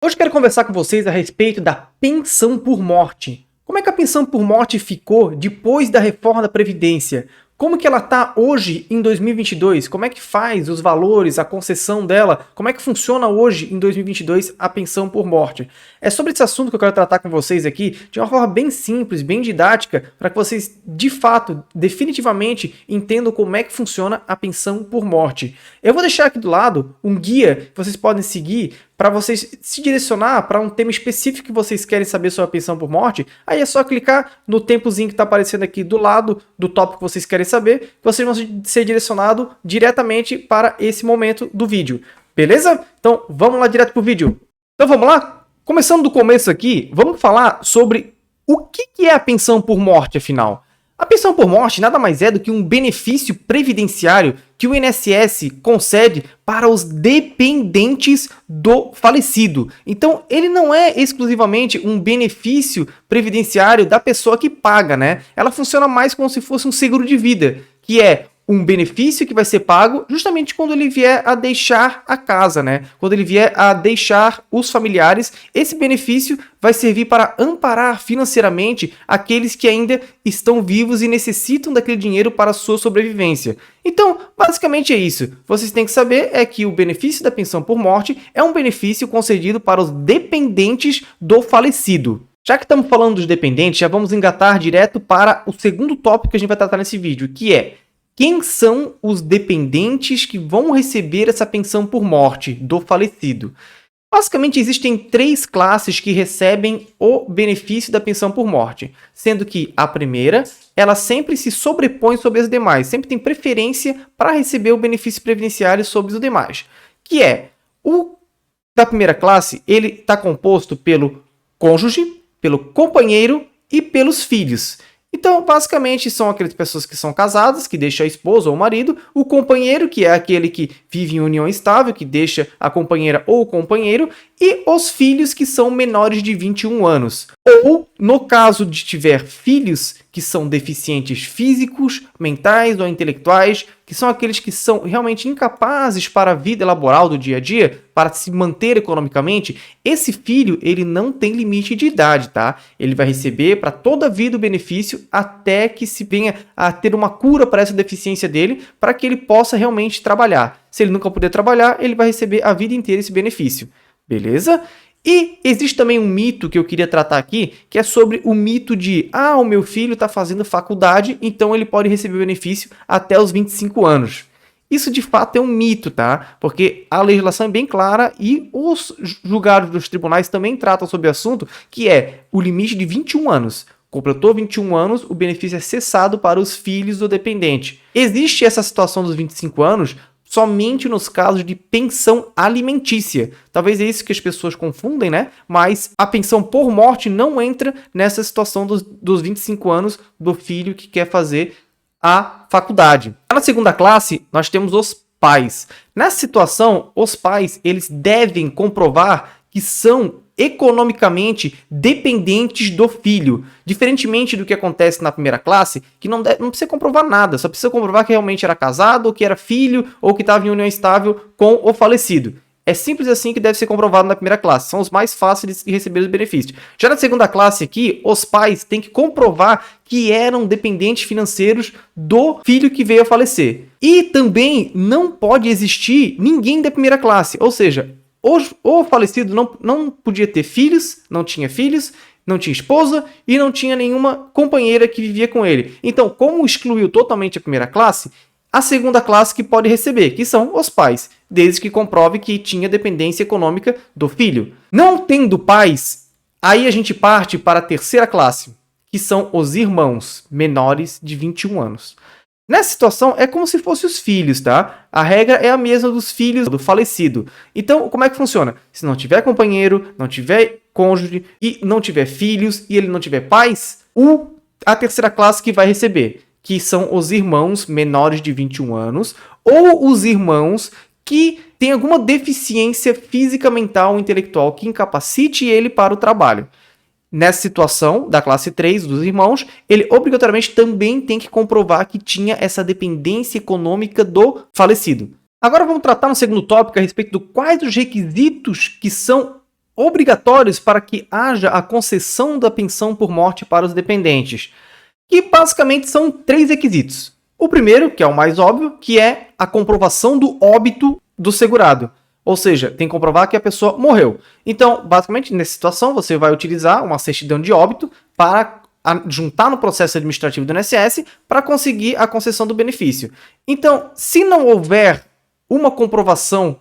Hoje quero conversar com vocês a respeito da pensão por morte. Como é que a pensão por morte ficou depois da reforma da Previdência? Como que ela está hoje em 2022? Como é que faz os valores, a concessão dela? Como é que funciona hoje em 2022 a pensão por morte? É sobre esse assunto que eu quero tratar com vocês aqui de uma forma bem simples, bem didática, para que vocês de fato, definitivamente entendam como é que funciona a pensão por morte. Eu vou deixar aqui do lado um guia que vocês podem seguir para vocês se direcionar para um tema específico que vocês querem saber sobre a pensão por morte. Aí é só clicar no tempozinho que está aparecendo aqui do lado do tópico que vocês querem saber, que vocês vão ser direcionados diretamente para esse momento do vídeo. Beleza? Então vamos lá direto para o vídeo. Então vamos lá? Começando do começo aqui, vamos falar sobre o que é a pensão por morte, afinal. A pensão por morte nada mais é do que um benefício previdenciário que o INSS concede para os dependentes do falecido. Então, ele não é exclusivamente um benefício previdenciário da pessoa que paga, né? Ela funciona mais como se fosse um seguro de vida, que é um benefício que vai ser pago justamente quando ele vier a deixar a casa, né? Quando ele vier a deixar os familiares, esse benefício vai servir para amparar financeiramente aqueles que ainda estão vivos e necessitam daquele dinheiro para a sua sobrevivência. Então, basicamente é isso. Vocês têm que saber é que o benefício da pensão por morte é um benefício concedido para os dependentes do falecido. Já que estamos falando dos dependentes, já vamos engatar direto para o segundo tópico que a gente vai tratar nesse vídeo, que é: quem são os dependentes que vão receber essa pensão por morte do falecido? Basicamente, existem três classes que recebem o benefício da pensão por morte, sendo que a primeira, ela sempre se sobrepõe sobre as demais, sempre tem preferência para receber o benefício previdenciário sobre os demais, que é o da primeira classe, ele está composto pelo cônjuge, pelo companheiro e pelos filhos. Então, basicamente, são aquelas pessoas que são casadas, que deixam a esposa ou o marido, o companheiro, que é aquele que vive em união estável, que deixa a companheira ou o companheiro, e os filhos, que são menores de 21 anos. Ou, no caso de tiver filhos que são deficientes físicos, mentais ou intelectuais, que são aqueles que são realmente incapazes para a vida laboral do dia a dia, para se manter economicamente, esse filho ele não tem limite de idade, tá? Ele vai receber para toda a vida o benefício até que se venha a ter uma cura para essa deficiência dele, para que ele possa realmente trabalhar. Se ele nunca puder trabalhar, ele vai receber a vida inteira esse benefício. Beleza? E existe também um mito que eu queria tratar aqui, que é sobre o mito de o meu filho está fazendo faculdade, então ele pode receber benefício até os 25 anos. Isso de fato é um mito, tá? Porque a legislação é bem clara e os julgados dos tribunais também tratam sobre o assunto, que é o limite de 21 anos. Completou 21 anos, o benefício é cessado para os filhos do dependente. Existe essa situação dos 25 anos somente nos casos de pensão alimentícia. Talvez é isso que as pessoas confundem, né? Mas a pensão por morte não entra nessa situação dos 25 anos do filho que quer fazer a faculdade. Na segunda classe, nós temos os pais. Nessa situação, os pais eles devem comprovar que são economicamente dependentes do filho. Diferentemente do que acontece na primeira classe, que não precisa comprovar nada, só precisa comprovar que realmente era casado, ou que era filho, ou que estava em união estável com o falecido. É simples assim que deve ser comprovado na primeira classe. São os mais fáceis de receber os benefícios. Já na segunda classe aqui, os pais têm que comprovar que eram dependentes financeiros do filho que veio a falecer. E também não pode existir ninguém da primeira classe. Ou seja, o falecido não podia ter filhos, não tinha esposa e não tinha nenhuma companheira que vivia com ele. Então, como excluiu totalmente a primeira classe, a segunda classe que pode receber, que são os pais, desde que comprove que tinha dependência econômica do filho. Não tendo pais, aí a gente parte para a terceira classe, que são os irmãos menores de 21 anos. Nessa situação, é como se fossem os filhos, tá? A regra é a mesma dos filhos do falecido. Então, como é que funciona? Se não tiver companheiro, não tiver cônjuge, e não tiver filhos, e ele não tiver pais, a terceira classe que vai receber, que são os irmãos menores de 21 anos, ou os irmãos que têm alguma deficiência física, mental ou intelectual que incapacite ele para o trabalho. Nessa situação, da classe 3, dos irmãos, ele obrigatoriamente também tem que comprovar que tinha essa dependência econômica do falecido. Agora vamos tratar no segundo tópico a respeito de quais os requisitos que são obrigatórios para que haja a concessão da pensão por morte para os dependentes, que basicamente são 3 requisitos. O primeiro, que é o mais óbvio, que é a comprovação do óbito do segurado. Ou seja, tem que comprovar que a pessoa morreu. Então, basicamente, nessa situação, você vai utilizar uma certidão de óbito para juntar no processo administrativo do INSS para conseguir a concessão do benefício. Então, se não houver uma comprovação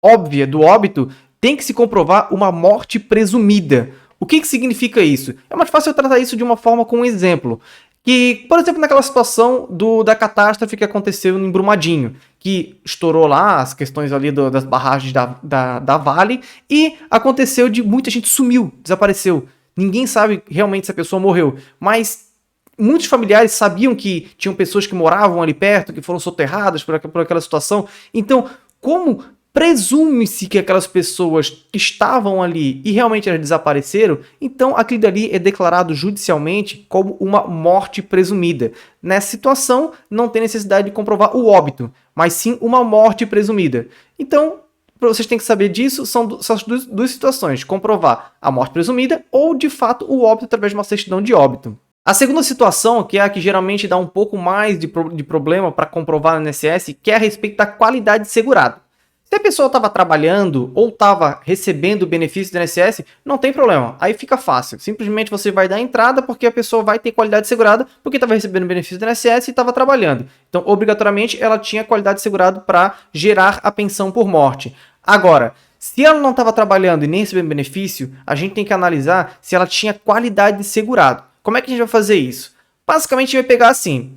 óbvia do óbito, tem que se comprovar uma morte presumida. O que significa isso? É mais fácil eu tratar isso de uma forma com um exemplo. Que, por exemplo, naquela situação da catástrofe que aconteceu em Brumadinho, que estourou lá as questões ali das barragens da Vale, e aconteceu de muita gente sumiu, desapareceu. Ninguém sabe realmente se a pessoa morreu, mas muitos familiares sabiam que tinham pessoas que moravam ali perto, que foram soterradas por aquela situação. Então, como presume-se que aquelas pessoas estavam ali e realmente elas desapareceram, então aquilo dali é declarado judicialmente como uma morte presumida. Nessa situação, não tem necessidade de comprovar o óbito, mas sim uma morte presumida. Então, vocês têm que saber disso, são as duas situações, comprovar a morte presumida ou, de fato, o óbito através de uma certidão de óbito. A segunda situação, que é a que geralmente dá um pouco mais de problema para comprovar no INSS, que é a respeito da qualidade de segurado. Se a pessoa estava trabalhando ou estava recebendo o benefício do INSS, não tem problema. Aí fica fácil. Simplesmente você vai dar entrada porque a pessoa vai ter qualidade segurada porque estava recebendo o benefício do INSS e estava trabalhando. Então, obrigatoriamente, ela tinha qualidade segurada para gerar a pensão por morte. Agora, se ela não estava trabalhando e nem recebendo benefício, a gente tem que analisar se ela tinha qualidade de segurado. Como é que a gente vai fazer isso? Basicamente, a gente vai pegar assim.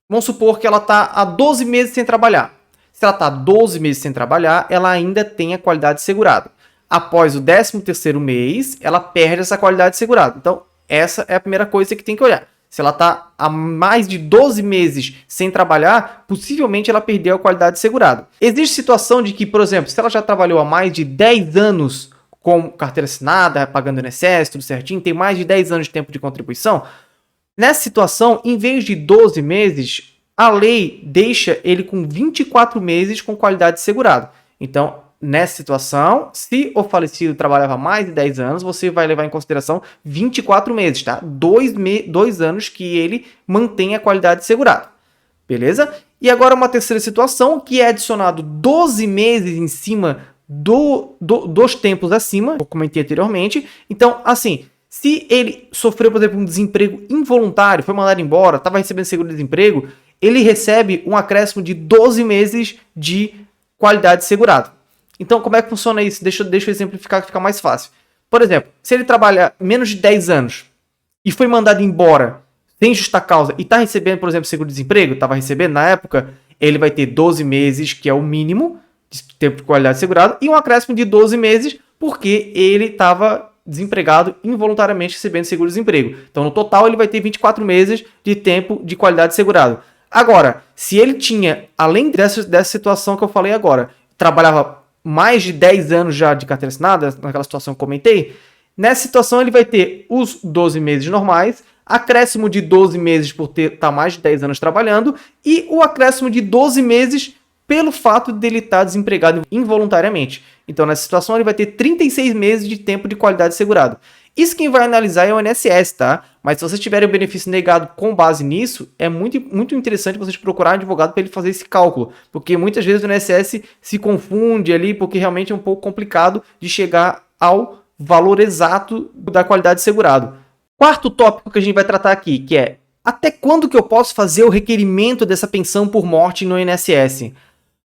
Vamos supor que ela está há 12 meses sem trabalhar. Se ela está 12 meses sem trabalhar, ela ainda tem a qualidade segurada. Após o 13º mês, ela perde essa qualidade segurada. Então, essa é a primeira coisa que tem que olhar. Se ela está há mais de 12 meses sem trabalhar, possivelmente ela perdeu a qualidade segurada. Existe situação de que, por exemplo, se ela já trabalhou há mais de 10 anos com carteira assinada, pagando INSS, tudo certinho, tem mais de 10 anos de tempo de contribuição, nessa situação, em vez de 12 meses, a lei deixa ele com 24 meses com qualidade segurada. Então, nessa situação, se o falecido trabalhava mais de 10 anos, você vai levar em consideração 24 meses, tá? 2 anos que ele mantém a qualidade segurada. Beleza? E agora uma terceira situação, que é adicionado 12 meses em cima dos tempos acima, eu comentei anteriormente. Então, assim, se ele sofreu, por exemplo, um desemprego involuntário, foi mandado embora, estava recebendo seguro-desemprego, ele recebe um acréscimo de 12 meses de qualidade segurada. Então, como é que funciona isso? Deixa eu exemplificar que fica mais fácil. Por exemplo, se ele trabalha menos de 10 anos e foi mandado embora sem justa causa e está recebendo, por exemplo, seguro-desemprego, estava recebendo na época, ele vai ter 12 meses, que é o mínimo de tempo de qualidade segurada, e um acréscimo de 12 meses porque ele estava desempregado involuntariamente recebendo seguro-desemprego. Então, no total, ele vai ter 24 meses de tempo de qualidade segurada. Agora, se ele tinha, além dessa situação que eu falei agora, trabalhava mais de 10 anos já de carteira assinada, naquela situação que eu comentei, nessa situação ele vai ter os 12 meses normais, acréscimo de 12 meses por estar mais de 10 anos trabalhando e o acréscimo de 12 meses pelo fato dele estar desempregado involuntariamente. Então, nessa situação, ele vai ter 36 meses de tempo de qualidade segurado. Isso quem vai analisar é o INSS, tá? Mas se vocês tiverem o benefício negado com base nisso, é muito, muito interessante vocês procurarem um advogado para ele fazer esse cálculo, porque muitas vezes o INSS se confunde ali, porque realmente é um pouco complicado de chegar ao valor exato da qualidade segurado. Quarto tópico que a gente vai tratar aqui, que é até quando que eu posso fazer o requerimento dessa pensão por morte no INSS?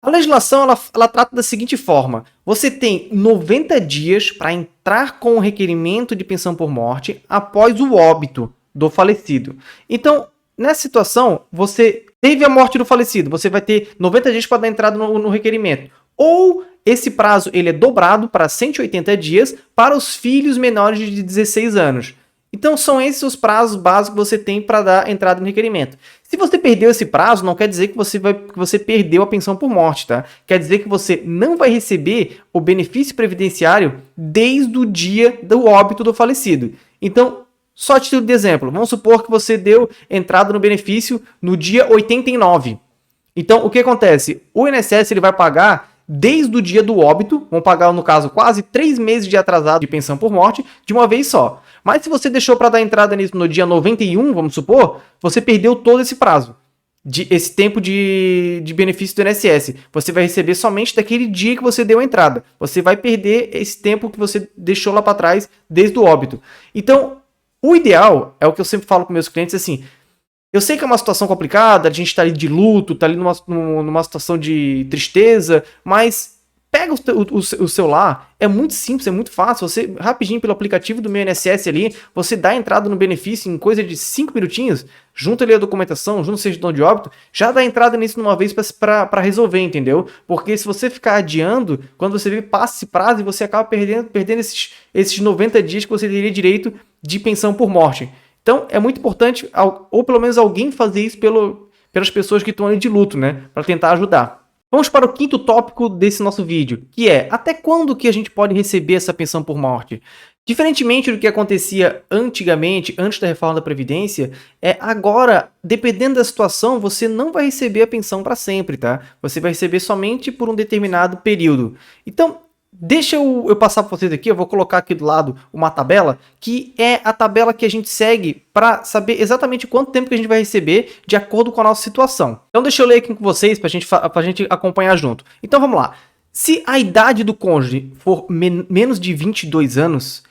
A legislação ela trata da seguinte forma: você tem 90 dias para entrar com o requerimento de pensão por morte após o óbito do falecido. Então, nessa situação, você teve a morte do falecido, você vai ter 90 dias para dar entrada no requerimento. Ou esse prazo ele é dobrado para 180 dias para os filhos menores de 16 anos. Então, são esses os prazos básicos que você tem para dar entrada no requerimento. Se você perdeu esse prazo, não quer dizer que você perdeu a pensão por morte, tá? Quer dizer que você não vai receber o benefício previdenciário desde o dia do óbito do falecido. Então, só a título de exemplo, vamos supor que você deu entrada no benefício no dia 89. Então, o que acontece? O INSS ele vai pagar desde o dia do óbito, vão pagar, no caso, quase 3 meses de atrasado de pensão por morte, de uma vez só. Mas se você deixou para dar entrada nisso no dia 91, vamos supor, você perdeu todo esse prazo. Esse tempo de benefício do INSS. Você vai receber somente daquele dia que você deu a entrada. Você vai perder esse tempo que você deixou lá para trás desde o óbito. Então, o ideal é o que eu sempre falo com meus clientes, assim, eu sei que é uma situação complicada, a gente está ali de luto, está ali numa situação de tristeza, mas pega o celular, é muito simples, é muito fácil, você rapidinho pelo aplicativo do meu INSS ali, você dá a entrada no benefício em coisa de 5 minutinhos, junta ali a documentação, junta o certidão de óbito, já dá a entrada nisso de uma vez para resolver, entendeu? Porque se você ficar adiando, quando você vê, passa esse prazo e você acaba perdendo esses 90 dias que você teria direito de pensão por morte. Então, é muito importante, ou pelo menos alguém fazer isso pelas pessoas que estão ali de luto, né? Para tentar ajudar. Vamos para o quinto tópico desse nosso vídeo, que é até quando que a gente pode receber essa pensão por morte? Diferentemente do que acontecia antigamente, antes da reforma da Previdência, agora, dependendo da situação, você não vai receber a pensão para sempre, tá? Você vai receber somente por um determinado período. Então, deixa eu passar para vocês aqui, eu vou colocar aqui do lado uma tabela, que é a tabela que a gente segue para saber exatamente quanto tempo que a gente vai receber de acordo com a nossa situação. Então deixa eu ler aqui com vocês para a gente acompanhar junto. Então vamos lá. Se a idade do cônjuge for menos de 22 anos,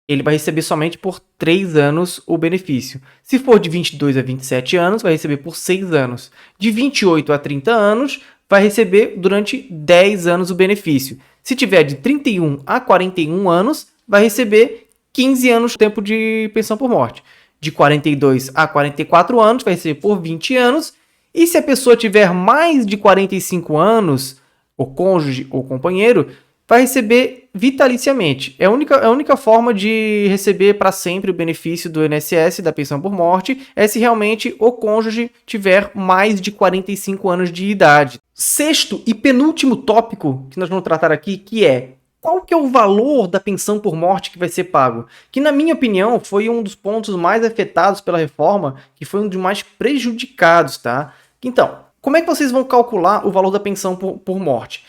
ele vai receber somente por 3 anos o benefício. Se for de 22 a 27 anos, vai receber por 6 anos. De 28 a 30 anos, vai receber durante 10 anos o benefício. Se tiver de 31 a 41 anos, vai receber 15 anos de tempo de pensão por morte. De 42 a 44 anos, vai receber por 20 anos. E se a pessoa tiver mais de 45 anos, o cônjuge ou companheiro, vai receber vitaliciamente. É a única forma de receber para sempre o benefício do INSS, da pensão por morte, é se realmente o cônjuge tiver mais de 45 anos de idade. Sexto e penúltimo tópico que nós vamos tratar aqui, que é qual que é o valor da pensão por morte que vai ser pago? Que, na minha opinião, foi um dos pontos mais afetados pela reforma, que foi um dos mais prejudicados, tá? Então, como é que vocês vão calcular o valor da pensão por morte?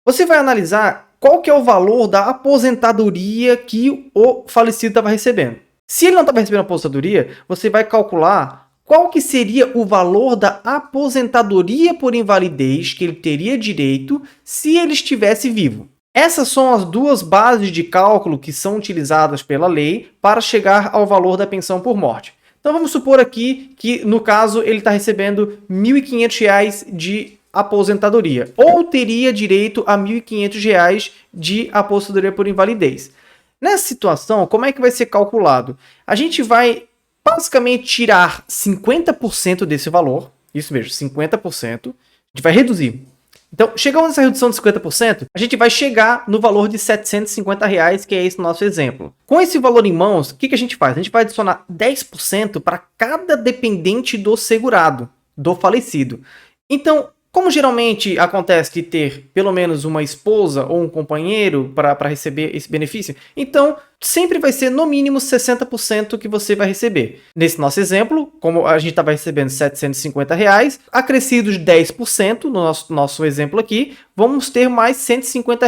Você vai analisar qual que é o valor da aposentadoria que o falecido estava recebendo. Se ele não estava recebendo aposentadoria, você vai calcular qual que seria o valor da aposentadoria por invalidez que ele teria direito se ele estivesse vivo. Essas são as duas bases de cálculo que são utilizadas pela lei para chegar ao valor da pensão por morte. Então vamos supor aqui que, no caso, ele está recebendo R$ 1.500 de aposentadoria, ou teria direito a R$ 1.500 de aposentadoria por invalidez. Nessa situação, como é que vai ser calculado? A gente vai basicamente tirar 50% desse valor, isso mesmo, 50%, a gente vai reduzir. Então, chegando nessa redução de 50%, a gente vai chegar no valor de R$ 750, que é esse nosso exemplo. Com esse valor em mãos, o que a gente faz? A gente vai adicionar 10% para cada dependente do segurado, do falecido. Então, como geralmente acontece de ter pelo menos uma esposa ou um companheiro para receber esse benefício, então sempre vai ser no mínimo 60% que você vai receber. Nesse nosso exemplo, como a gente estava recebendo R$ 750, acrescidos 10% no nosso exemplo aqui, vamos ter mais R$ 150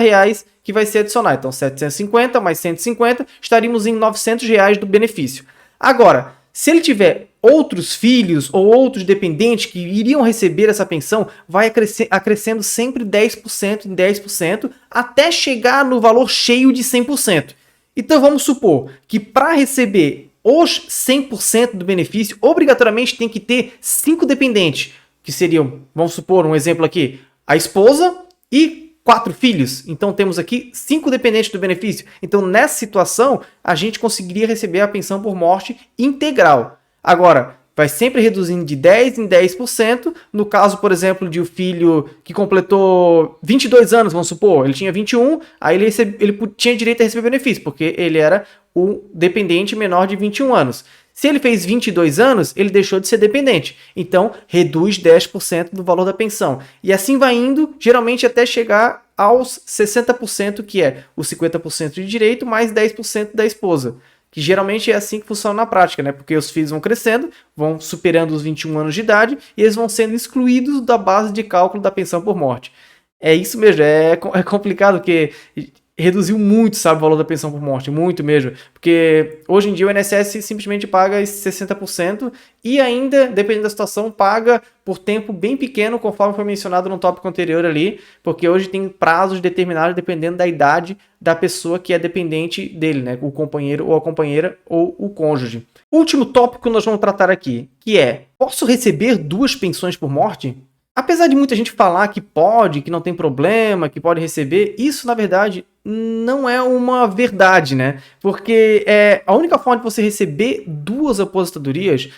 que vai ser adicionado. Então 750 mais 150, estaríamos em R$ 900 do benefício. Agora, se ele tiver outros filhos ou outros dependentes que iriam receber essa pensão, vai acrescendo sempre 10% em 10% até chegar no valor cheio de 100%. Então vamos supor que para receber os 100% do benefício, obrigatoriamente tem que ter 5 dependentes, que seriam, vamos supor, um exemplo aqui, a esposa e 4 filhos. Então temos aqui 5 dependentes do benefício. Então nessa situação, a gente conseguiria receber a pensão por morte integral. Agora, vai sempre reduzindo de 10% em 10%. No caso, por exemplo, de um filho que completou 22 anos, vamos supor, ele tinha 21, aí ele tinha direito a receber benefício, porque ele era um dependente menor de 21 anos. Se ele fez 22 anos, ele deixou de ser dependente. Então, reduz 10% do valor da pensão. E assim vai indo, geralmente até chegar aos 60%, que é os 50% de direito mais 10% da esposa. Que geralmente é assim que funciona na prática, né? Porque os filhos vão crescendo, vão superando os 21 anos de idade e eles vão sendo excluídos da base de cálculo da pensão por morte. É isso mesmo, é complicado porque reduziu muito, sabe, o valor da pensão por morte, muito mesmo. Porque hoje em dia o INSS simplesmente paga esses 60% e ainda, dependendo da situação, paga por tempo bem pequeno, conforme foi mencionado no tópico anterior ali, porque hoje tem prazos determinados dependendo da idade da pessoa que é dependente dele, né? O companheiro ou a companheira ou o cônjuge. Último tópico que nós vamos tratar aqui, que é: posso receber 2 pensões por morte? Apesar de muita gente falar que pode, que não tem problema, que pode receber, isso na verdade não é uma verdade, né? Porque a única forma de você receber 2 aposentadorias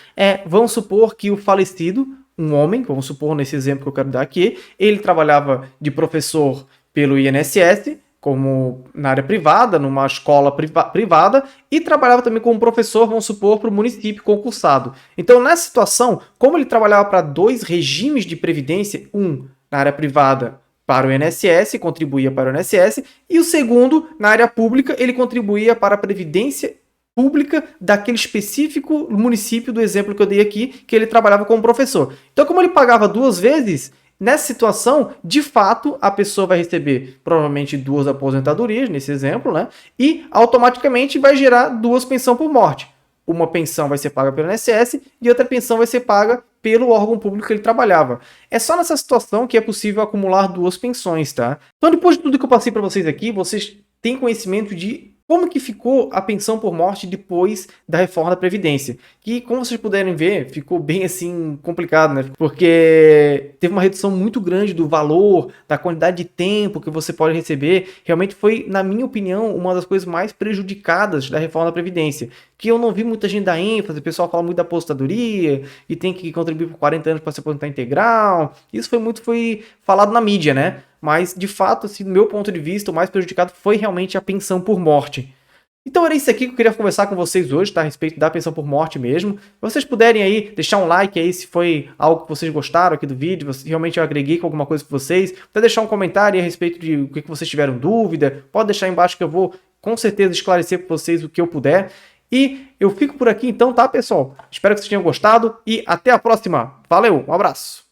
vamos supor que o falecido, um homem, vamos supor nesse exemplo que eu quero dar aqui, ele trabalhava de professor pelo INSS, como na área privada, numa escola privada, e trabalhava também como professor, vamos supor, para o município concursado. Então, nessa situação, como ele trabalhava para 2 regimes de previdência, um na área privada para o INSS, contribuía para o INSS, e o segundo, na área pública, ele contribuía para a previdência pública daquele específico município do exemplo que eu dei aqui, que ele trabalhava como professor. Então, como ele pagava 2 vezes, nessa situação, de fato, a pessoa vai receber provavelmente 2 aposentadorias, nesse exemplo, né? E automaticamente vai gerar 2 pensões por morte. Uma pensão vai ser paga pelo INSS e outra pensão vai ser paga pelo órgão público que ele trabalhava. É só nessa situação que é possível acumular 2 pensões, tá? Então, depois de tudo que eu passei para vocês aqui, vocês têm conhecimento de como que ficou a pensão por morte depois da reforma da Previdência. Que, como vocês puderem ver, ficou bem assim complicado, né? Porque teve uma redução muito grande do valor, da quantidade de tempo que você pode receber. Realmente foi, na minha opinião, uma das coisas mais prejudicadas da reforma da Previdência. Que eu não vi muita gente dar ênfase, o pessoal fala muito da aposentadoria e tem que contribuir por 40 anos para se aposentar integral. Isso foi falado na mídia, né? Mas, de fato, assim, do meu ponto de vista, o mais prejudicado foi realmente a pensão por morte. Então era isso aqui que eu queria conversar com vocês hoje, tá? A respeito da pensão por morte mesmo. Se vocês puderem aí deixar um like aí se foi algo que vocês gostaram aqui do vídeo, se realmente eu agreguei com alguma coisa com vocês. Até deixar um comentário aí a respeito de o que vocês tiveram dúvida. Pode deixar aí embaixo que eu vou com certeza esclarecer para vocês o que eu puder. E eu fico por aqui então, tá, pessoal? Espero que vocês tenham gostado e até a próxima. Valeu, um abraço!